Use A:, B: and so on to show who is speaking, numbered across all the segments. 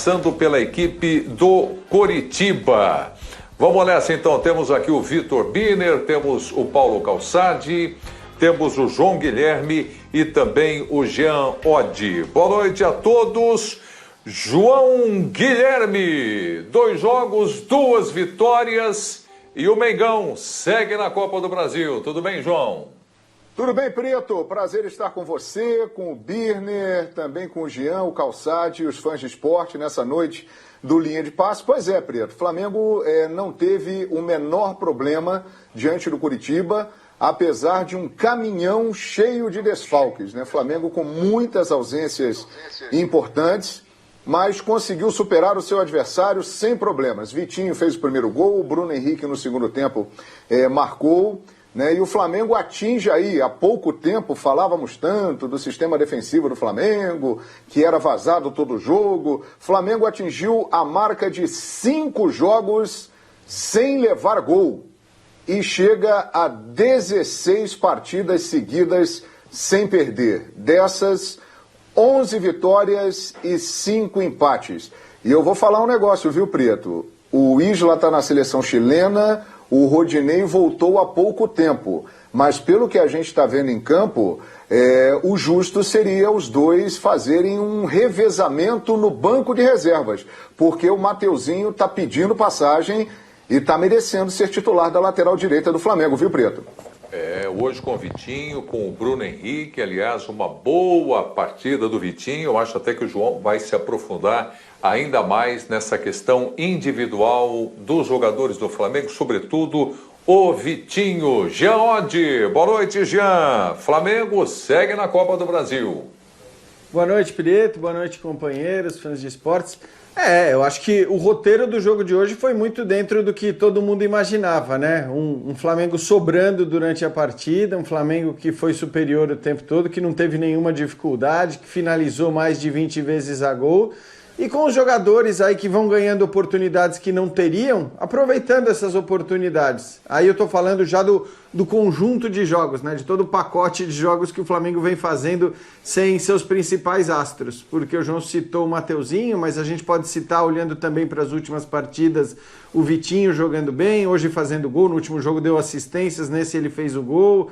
A: passando pela equipe do Coritiba. Vamos nessa então, temos aqui o Vitor Biner, temos o Paulo Calçade, temos o João Guilherme e também o Jean Oddi. Boa noite a todos. João Guilherme, 2 jogos, 2 vitórias e o Mengão segue na Copa do Brasil. Tudo bem, João?
B: Tudo bem, Preto? Prazer estar com você, com o Birner, também com o Jean, o Calçade e os fãs de esporte nessa noite do Linha de Passe. Pois é, Preto, Flamengo não teve o menor problema diante do Coritiba, apesar de um caminhão cheio de desfalques, né? Flamengo com muitas ausências importantes, mas conseguiu superar o seu adversário sem problemas. Vitinho fez o primeiro gol, o Bruno Henrique no segundo tempo marcou, né? E o Flamengo atinge aí, há pouco tempo falávamos tanto do sistema defensivo do Flamengo, que era vazado todo jogo. Flamengo atingiu a marca de 5 jogos sem levar gol e chega a 16 partidas seguidas sem perder. Dessas, 11 vitórias e 5 empates. E eu vou falar um negócio, viu, Preto? O Isla está na seleção chilena, o Rodinei voltou há pouco tempo. Mas pelo que a gente está vendo em campo, o justo seria os dois fazerem um revezamento no banco de reservas. Porque o Mateuzinho está pedindo passagem e está merecendo ser titular da lateral direita do Flamengo, viu, Preto?
A: Hoje com o Vitinho, com o Bruno Henrique, aliás, uma boa partida do Vitinho. Eu acho até que o João vai se aprofundar ainda mais nessa questão individual dos jogadores do Flamengo, sobretudo o Vitinho. Jean Oddi, boa noite, Jean. Flamengo segue na Copa do Brasil.
C: Boa noite, Preto, boa noite, companheiros, fãs de esportes. Eu acho que o roteiro do jogo de hoje foi muito dentro do que todo mundo imaginava, né? Um Flamengo sobrando durante a partida, um Flamengo que foi superior o tempo todo, que não teve nenhuma dificuldade, que finalizou mais de 20 vezes a gol. E com os jogadores aí que vão ganhando oportunidades que não teriam, aproveitando essas oportunidades. Aí eu tô falando já do conjunto de jogos, né? De todo o pacote de jogos que o Flamengo vem fazendo sem seus principais astros. Porque o João citou o Mateuzinho, mas a gente pode citar, olhando também para as últimas partidas, o Vitinho jogando bem, hoje fazendo gol, no último jogo deu assistências, nesse ele fez o gol.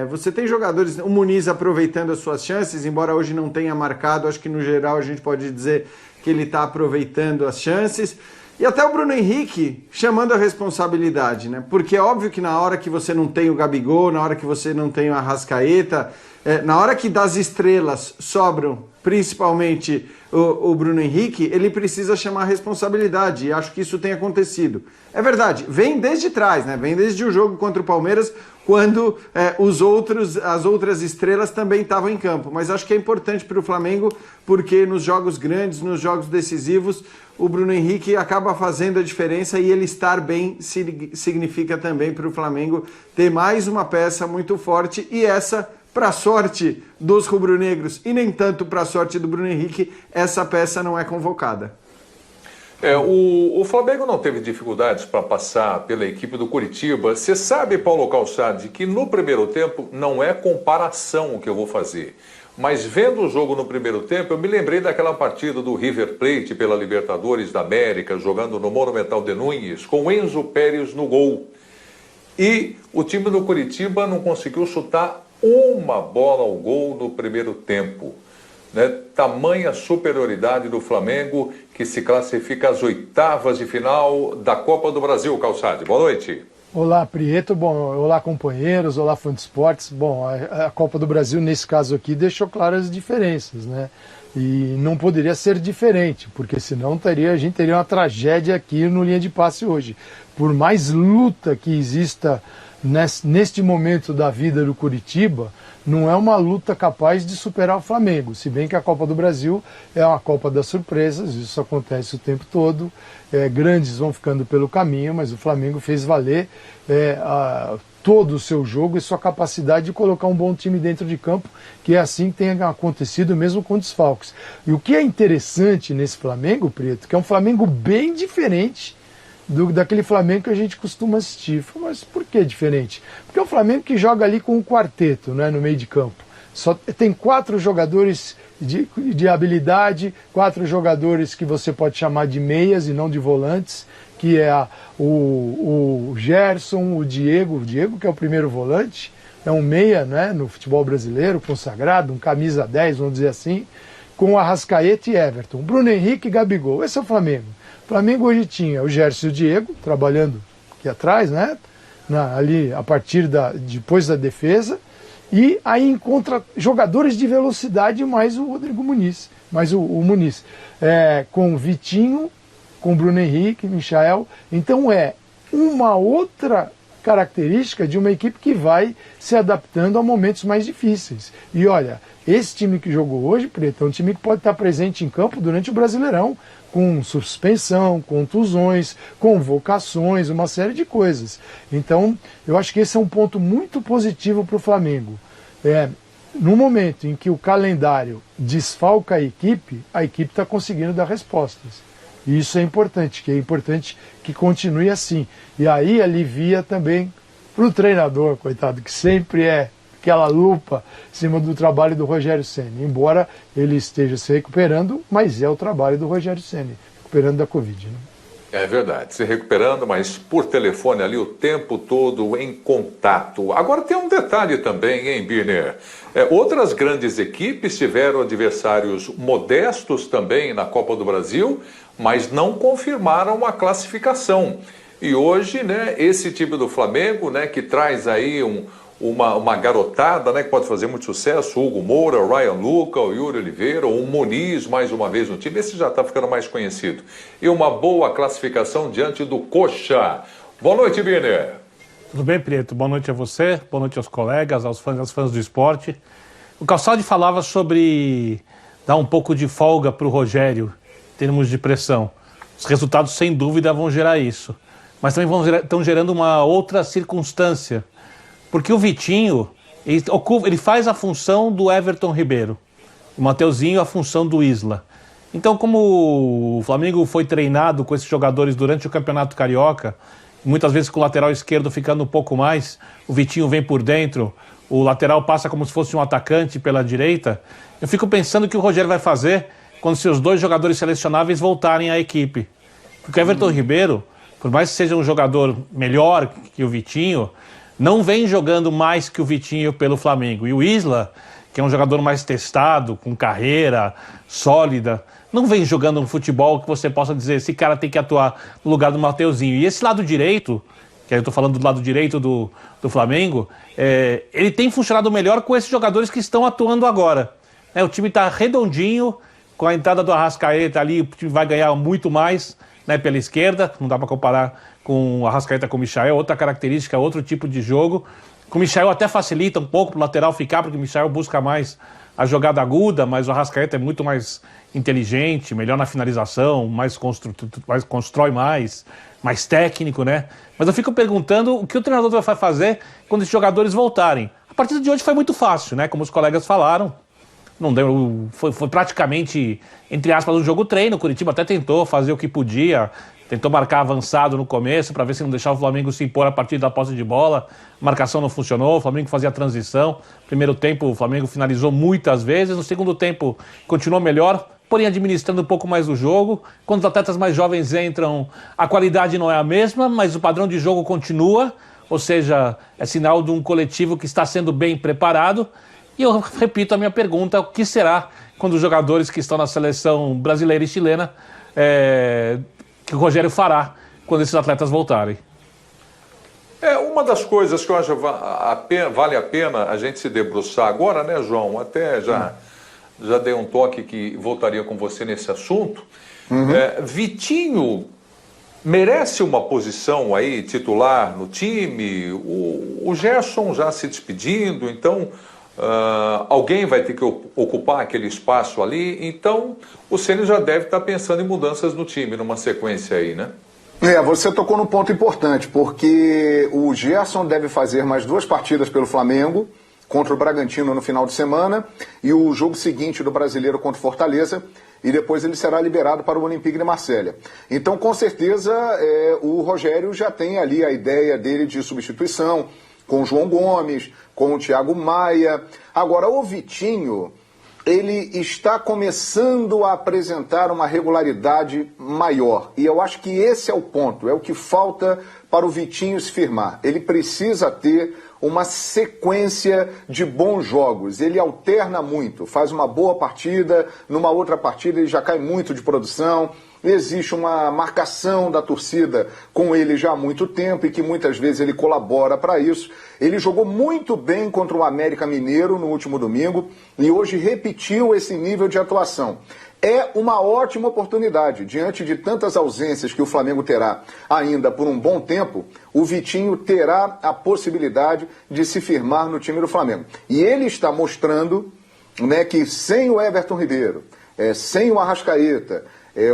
C: Você tem jogadores, o Muniz aproveitando as suas chances, embora hoje não tenha marcado, acho que no geral a gente pode dizer que ele está aproveitando as chances. E até o Bruno Henrique chamando a responsabilidade, né? Porque é óbvio que na hora que você não tem o Gabigol, na hora que você não tem o Arrascaeta, na hora que das estrelas sobram principalmente o Bruno Henrique, ele precisa chamar a responsabilidade, e acho que isso tem acontecido. É verdade, vem desde trás, né? Vem desde o jogo contra o Palmeiras, quando as outras estrelas também estavam em campo. Mas acho que é importante para o Flamengo, porque nos jogos grandes, nos jogos decisivos, o Bruno Henrique acaba fazendo a diferença, e ele estar bem significa também para o Flamengo ter mais uma peça muito forte, e essa, para a sorte dos rubro-negros e nem tanto para a sorte do Bruno Henrique, essa peça não é convocada.
A: O Flamengo não teve dificuldades para passar pela equipe do Coritiba. Você sabe, Paulo Calçade, que no primeiro tempo não é comparação o que eu vou fazer. Mas vendo o jogo no primeiro tempo, eu me lembrei daquela partida do River Plate pela Libertadores da América, jogando no Monumental de Núñez, com Enzo Pérez no gol. E o time do Coritiba não conseguiu chutar uma bola ao gol no primeiro tempo. Né? Tamanha superioridade do Flamengo, que se classifica às 8ª de final da Copa do Brasil. Calçade, boa noite.
D: Olá, Prieto. Bom, olá, companheiros. Olá, fã de esportes. Bom, a Copa do Brasil, nesse caso aqui, deixou claras as diferenças, né? E não poderia ser diferente, porque senão a gente teria uma tragédia aqui no Linha de Passe hoje. Por mais luta que exista neste momento da vida do Coritiba, não é uma luta capaz de superar o Flamengo, se bem que a Copa do Brasil é uma Copa das surpresas, isso acontece o tempo todo, grandes vão ficando pelo caminho, mas o Flamengo fez valer todo o seu jogo e sua capacidade de colocar um bom time dentro de campo, que é assim que tem acontecido mesmo com desfalques. E o que é interessante nesse Flamengo, Preto, que é um Flamengo bem diferente daquele Flamengo que a gente costuma assistir. Mas por que diferente? Porque é um Flamengo que joga ali com um quarteto, né, no meio de campo. Só tem 4 jogadores de habilidade, 4 jogadores que você pode chamar de meias e não de volantes, que é o Gerson, o Diego que é o primeiro volante, é um meia, né, no futebol brasileiro, consagrado, um camisa 10, vamos dizer assim, com Arrascaeta e Everton, Bruno Henrique e Gabigol. Esse é o Flamengo. O Flamengo hoje tinha o Gerson e o Diego, trabalhando aqui atrás, né, ali a partir depois da defesa, e aí encontra jogadores de velocidade mais o Rodrigo Muniz, mais o Muniz, com o Vitinho, com o Bruno Henrique, Michael. Então é uma outra característica de uma equipe que vai se adaptando a momentos mais difíceis. E olha, esse time que jogou hoje, Preto, é um time que pode estar presente em campo durante o Brasileirão, com suspensão, contusões, convocações, uma série de coisas. Então, eu acho que esse é um ponto muito positivo para o Flamengo. No momento em que o calendário desfalca a equipe está conseguindo dar respostas. E isso é importante que continue assim. E aí alivia também para o treinador, coitado, que sempre é aquela lupa em cima do trabalho do Rogério Ceni. Embora ele esteja se recuperando, mas é o trabalho do Rogério Ceni, recuperando da Covid, né?
A: É verdade, se recuperando, mas por telefone ali o tempo todo em contato. Agora tem um detalhe também, hein, Birner? Outras grandes equipes tiveram adversários modestos também na Copa do Brasil, mas não confirmaram a classificação. E hoje, né, esse time do Flamengo, né, que traz aí uma garotada, né, que pode fazer muito sucesso, o Hugo Moura, o Ryan Luca, o Yuri Oliveira, o Muniz mais uma vez no time, esse já está ficando mais conhecido. E uma boa classificação diante do Coxa. Boa noite, Birner.
E: Tudo bem, Prieto? Boa noite a você, boa noite aos colegas, aos fãs do esporte. O Calçade falava sobre dar um pouco de folga para o Rogério em termos de pressão. Os resultados, sem dúvida, vão gerar isso. Mas também estão gerando uma outra circunstância. Porque o Vitinho, ele faz a função do Everton Ribeiro. O Mateuzinho a função do Isla. Então, como o Flamengo foi treinado com esses jogadores durante o Campeonato Carioca, muitas vezes com o lateral esquerdo ficando um pouco mais, o Vitinho vem por dentro, o lateral passa como se fosse um atacante pela direita, eu fico pensando o que o Rogério vai fazer quando seus 2 jogadores selecionáveis voltarem à equipe. Porque o Everton Ribeiro, por mais que seja um jogador melhor que o Vitinho, não vem jogando mais que o Vitinho pelo Flamengo. E o Isla, que é um jogador mais testado, com carreira sólida, não vem jogando um futebol que você possa dizer, esse cara tem que atuar no lugar do Mateuzinho. E esse lado direito, que eu estou falando do lado direito do Flamengo, ele tem funcionado melhor com esses jogadores que estão atuando agora. O time está redondinho, com a entrada do Arrascaeta ali, o time vai ganhar muito mais, né, pela esquerda, não dá para comparar com o Arrascaeta com o Michael, outra característica, outro tipo de jogo. Com o Michael até facilita um pouco para o lateral ficar, porque o Michael busca mais a jogada aguda, mas o Arrascaeta é muito mais inteligente, melhor na finalização, mais constrói mais técnico, né? Mas eu fico perguntando o que o treinador vai fazer quando esses jogadores voltarem. A partida de hoje foi muito fácil, né? Como os colegas falaram. Não deu, foi praticamente, entre aspas, um jogo treino. O Curitiba até tentou fazer o que podia, tentou marcar avançado no começo para ver se não deixava o Flamengo se impor a partir da posse de bola. A marcação não funcionou, o Flamengo fazia a transição. Primeiro tempo o Flamengo finalizou muitas vezes, no segundo tempo continuou melhor, porém administrando um pouco mais o jogo. Quando os atletas mais jovens entram, a qualidade não é a mesma, mas o padrão de jogo continua, ou seja, é sinal de um coletivo que está sendo bem preparado. E eu repito a minha pergunta, o que será quando os jogadores que estão na seleção brasileira e chilena, que o Rogério fará quando esses atletas voltarem?
A: Uma das coisas que eu acho vale a pena a gente se debruçar agora, né, João? Até já dei um toque que voltaria com você nesse assunto. Vitinho merece uma posição aí titular no time? O Gerson já se despedindo, então alguém vai ter que ocupar aquele espaço ali. Então o Ceni já deve estar pensando em mudanças no time, numa sequência aí, né?
B: Você tocou num ponto importante, porque o Gerson deve fazer mais 2 partidas pelo Flamengo, contra o Bragantino no final de semana, e o jogo seguinte do Brasileiro contra o Fortaleza, e depois ele será liberado para o Olympique de Marselha. Então, com certeza, o Rogério já tem ali a ideia dele de substituição, com o João Gomes, com o Thiago Maia. Agora, o Vitinho, ele está começando a apresentar uma regularidade maior. E eu acho que esse é o ponto, é o que falta para o Vitinho se firmar. Ele precisa ter uma sequência de bons jogos. Ele alterna muito, faz uma boa partida, numa outra partida ele já cai muito de produção. Existe uma marcação da torcida com ele já há muito tempo e que muitas vezes ele colabora para isso. Ele jogou muito bem contra o América Mineiro no último domingo e hoje repetiu esse nível de atuação. É uma ótima oportunidade, diante de tantas ausências que o Flamengo terá ainda por um bom tempo, o Vitinho terá a possibilidade de se firmar no time do Flamengo. E ele está mostrando, né, que sem o Everton Ribeiro, sem o Arrascaeta,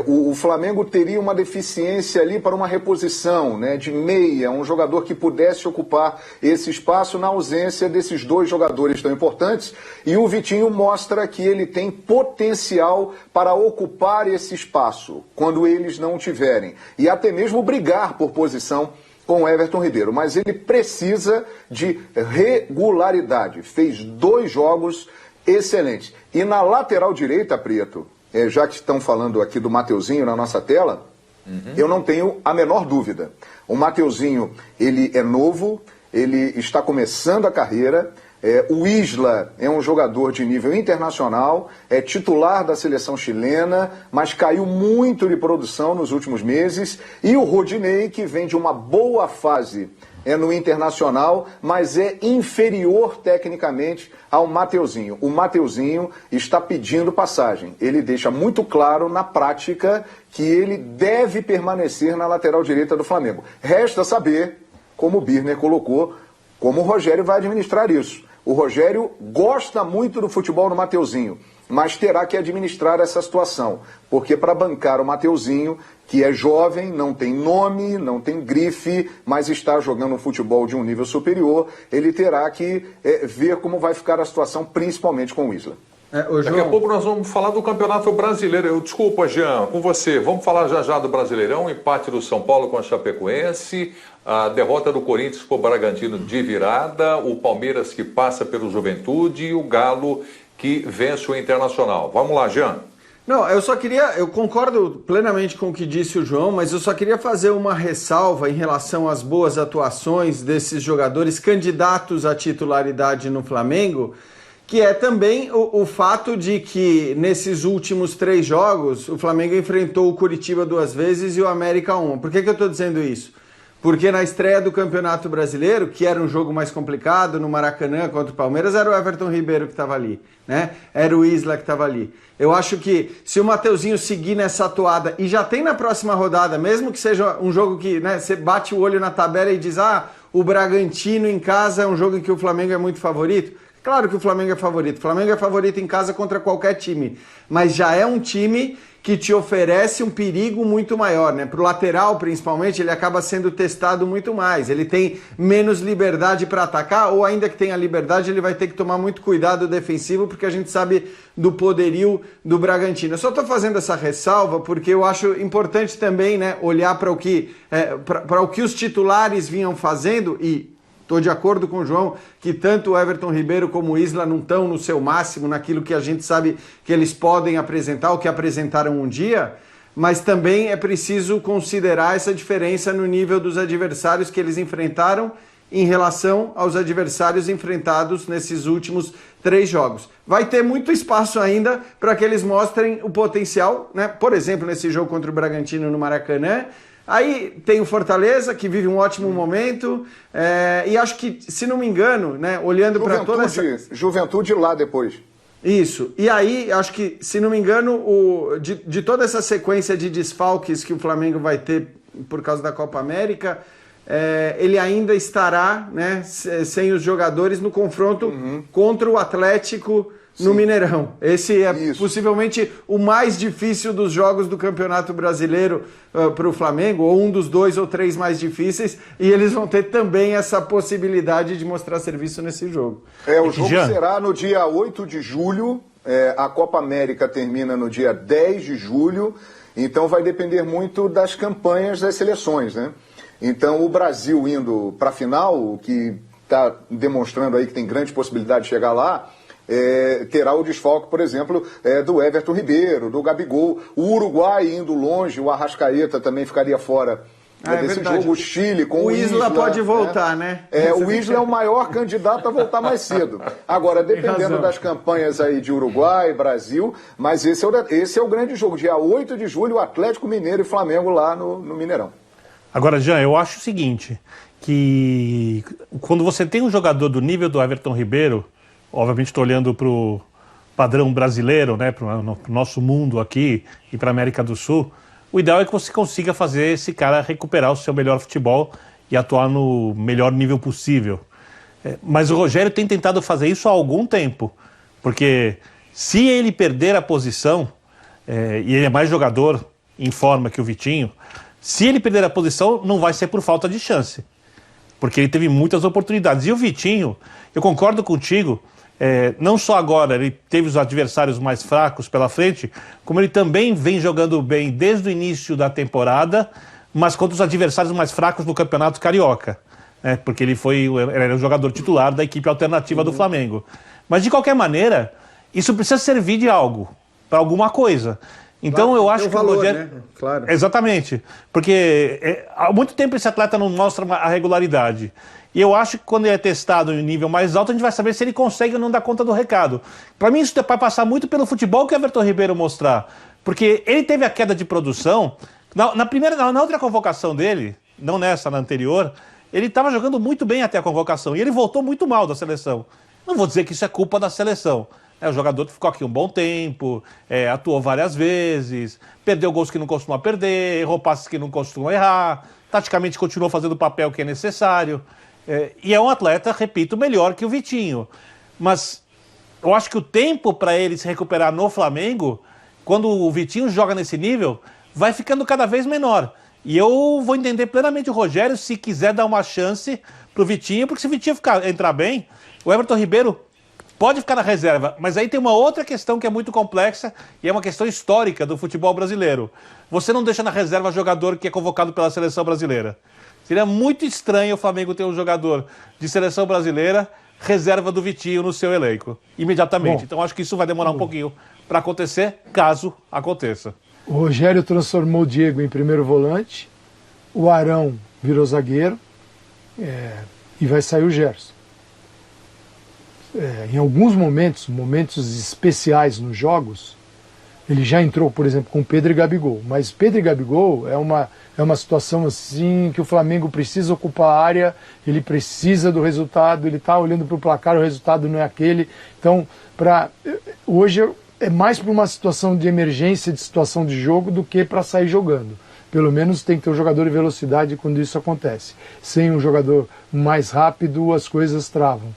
B: o Flamengo teria uma deficiência ali para uma reposição, né, de meia, um jogador que pudesse ocupar esse espaço na ausência desses dois jogadores tão importantes. E o Vitinho mostra que ele tem potencial para ocupar esse espaço quando eles não tiverem. E até mesmo brigar por posição com o Everton Ribeiro. Mas ele precisa de regularidade. Fez 2 jogos excelentes. E na lateral direita, Prieto, já que estão falando aqui do Mateuzinho na nossa tela, eu não tenho a menor dúvida. O Mateuzinho, ele é novo, ele está começando a carreira. O Isla é um jogador de nível internacional, é titular da seleção chilena, mas caiu muito de produção nos últimos meses. E o Rodinei, que vem de uma boa fase no Internacional, mas é inferior tecnicamente ao Mateuzinho. O Mateuzinho está pedindo passagem. Ele deixa muito claro na prática que ele deve permanecer na lateral direita do Flamengo. Resta saber, como o Birner colocou, como o Rogério vai administrar isso. O Rogério gosta muito do futebol do Mateuzinho, mas terá que administrar essa situação, porque para bancar o Mateuzinho, que é jovem, não tem nome, não tem grife, mas está jogando um futebol de um nível superior, ele terá que ver como vai ficar a situação, principalmente com o Isla.
A: Daqui a pouco nós vamos falar do Campeonato Brasileiro. Desculpa, Jean, com você. Vamos falar já do Brasileirão, o empate do São Paulo com a Chapecoense, a derrota do Corinthians para o Bragantino de virada, o Palmeiras que passa pelo Juventude e o Galo que vence o Internacional. Vamos lá, Jean.
C: Não, eu concordo plenamente com o que disse o João, mas eu só queria fazer uma ressalva em relação às boas atuações desses jogadores candidatos à titularidade no Flamengo, que é também o fato de que nesses últimos 3 jogos o Flamengo enfrentou o Coritiba 2 vezes e o América 1. Por que eu estou dizendo isso? Porque na estreia do Campeonato Brasileiro, que era um jogo mais complicado, no Maracanã contra o Palmeiras, era o Everton Ribeiro que estava ali, né? Era o Isla que estava ali. Eu acho que se o Mateuzinho seguir nessa atoada, e já tem na próxima rodada, mesmo que seja um jogo que, né, você bate o olho na tabela e diz, o Bragantino em casa é um jogo em que o Flamengo é muito favorito. Claro que o Flamengo é favorito. O Flamengo é favorito em casa contra qualquer time, mas já é um time que te oferece um perigo muito maior, né? Para o lateral, principalmente, ele acaba sendo testado muito mais. Ele tem menos liberdade para atacar, ou ainda que tenha liberdade, ele vai ter que tomar muito cuidado defensivo, porque a gente sabe do poderio do Bragantino. Eu só estou fazendo essa ressalva porque eu acho importante também, né, olhar para o que os titulares vinham fazendo e estou de acordo com o João que tanto o Everton Ribeiro como o Isla não estão no seu máximo, naquilo que a gente sabe que eles podem apresentar, o que apresentaram um dia, mas também é preciso considerar essa diferença no nível dos adversários que eles enfrentaram em relação aos adversários enfrentados nesses últimos 3 jogos. Vai ter muito espaço ainda para que eles mostrem o potencial, né? Por exemplo, nesse jogo contra o Bragantino no Maracanã. Aí tem o Fortaleza, que vive um ótimo momento, e acho que, se não me engano, né, olhando para toda essa...
B: Juventude lá depois.
C: Isso. E aí, acho que, se não me engano, de toda essa sequência de desfalques que o Flamengo vai ter por causa da Copa América, ele ainda estará, né, sem os jogadores no confronto contra o Atlético no Mineirão. Esse é possivelmente o mais difícil dos jogos do Campeonato Brasileiro para o Flamengo, ou um dos 2 ou 3 mais difíceis, e eles vão ter também essa possibilidade de mostrar serviço nesse jogo.
B: O jogo será no dia 8 de julho, a Copa América termina no dia 10 de julho, então vai depender muito das campanhas das seleções, né? Então o Brasil indo para a final, o que está demonstrando aí que tem grande possibilidade de chegar lá, terá o desfalque, por exemplo, do Everton Ribeiro, do Gabigol. O Uruguai indo longe, o Arrascaeta também ficaria fora desse
C: verdade.
B: jogo. O Chile com
C: O Isla pode voltar, né?
B: O Isla é o maior candidato a voltar mais cedo. Agora, dependendo das campanhas aí de Uruguai, Brasil, mas esse é o grande jogo. Dia 8 de julho, o Atlético Mineiro e Flamengo lá no Mineirão.
E: Agora, Jean, eu acho o seguinte, que quando você tem um jogador do nível do Everton Ribeiro, obviamente estou olhando para o padrão brasileiro, né, para o nosso mundo aqui e para a América do Sul, o ideal é que você consiga fazer esse cara recuperar o seu melhor futebol e atuar no melhor nível possível. Mas o Rogério tem tentado fazer isso há algum tempo, porque se ele perder a posição, e ele é mais jogador em forma que o Vitinho, se ele perder a posição não vai ser por falta de chance, porque ele teve muitas oportunidades. E o Vitinho, eu concordo contigo, não só agora ele teve os adversários mais fracos pela frente, como ele também vem jogando bem desde o início da temporada, mas contra os adversários mais fracos no Campeonato Carioca, porque ele era o jogador titular da equipe alternativa do Flamengo. Mas de qualquer maneira, isso precisa servir de algo, para alguma coisa. Então
C: claro,
E: eu acho que
C: valor,
E: o Rogério...
C: né? Claro.
E: Exatamente, porque há muito tempo esse atleta não mostra a regularidade. E eu acho que quando ele é testado em nível mais alto, a gente vai saber se ele consegue ou não dar conta do recado. Para mim isso vai passar muito pelo futebol que o Everton Ribeiro mostrar. Porque ele teve a queda de produção, na outra convocação dele, não nessa, na anterior, ele estava jogando muito bem até a convocação. E ele voltou muito mal da seleção. Não vou dizer que isso é culpa da seleção. O jogador ficou aqui um bom tempo, atuou várias vezes, perdeu gols que não costuma perder, errou passes que não costuma errar, taticamente continuou fazendo o papel que é necessário. E é um atleta, repito, melhor que o Vitinho. Mas eu acho que o tempo para ele se recuperar no Flamengo, quando o Vitinho joga nesse nível, vai ficando cada vez menor. E eu vou entender plenamente o Rogério se quiser dar uma chance pro Vitinho, porque se o Vitinho entrar bem, o Everton Ribeiro pode ficar na reserva, mas aí tem uma outra questão que é muito complexa e é uma questão histórica do futebol brasileiro. Você não deixa na reserva jogador que é convocado pela seleção brasileira. Seria muito estranho o Flamengo ter um jogador de seleção brasileira reserva do Vitinho no seu elenco, imediatamente. Então acho que isso vai demorar um pouquinho para acontecer, caso aconteça.
D: O Rogério transformou o Diego em primeiro volante, o Arão virou zagueiro e vai sair o Gerson. Em alguns momentos especiais nos jogos, ele já entrou, por exemplo, com Pedro e Gabigol. Mas Pedro e Gabigol é uma situação assim que o Flamengo precisa ocupar a área, ele precisa do resultado, ele está olhando para o placar, o resultado não é aquele. Então, hoje é mais para uma situação de emergência, de situação de jogo, do que para sair jogando. Pelo menos tem que ter um jogador de velocidade quando isso acontece. Sem um jogador mais rápido, as coisas travam.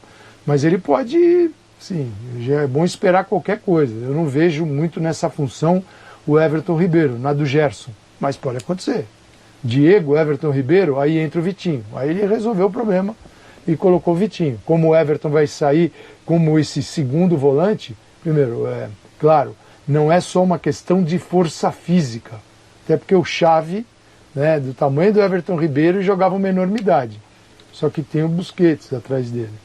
D: Mas ele pode, sim, já é bom esperar qualquer coisa. Eu não vejo muito nessa função o Everton Ribeiro, na do Gerson. Mas pode acontecer. Diego, Everton Ribeiro, aí entra o Vitinho. Aí ele resolveu o problema e colocou o Vitinho. Como o Everton vai sair como esse segundo volante, primeiro, claro, não é só uma questão de força física. Até porque o Xavi, do tamanho do Everton Ribeiro, jogava uma enormidade. Só que tem o Busquets atrás dele.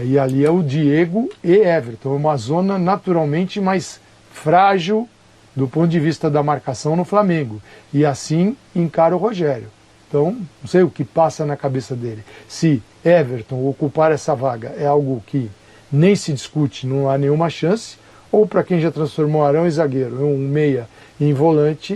D: E ali é o Diego e Everton, uma zona naturalmente mais frágil do ponto de vista da marcação no Flamengo. E assim encara o Rogério. Então, não sei o que passa na cabeça dele. Se Everton ocupar essa vaga é algo que nem se discute, não há nenhuma chance, ou para quem já transformou Arão em zagueiro, um meia em volante,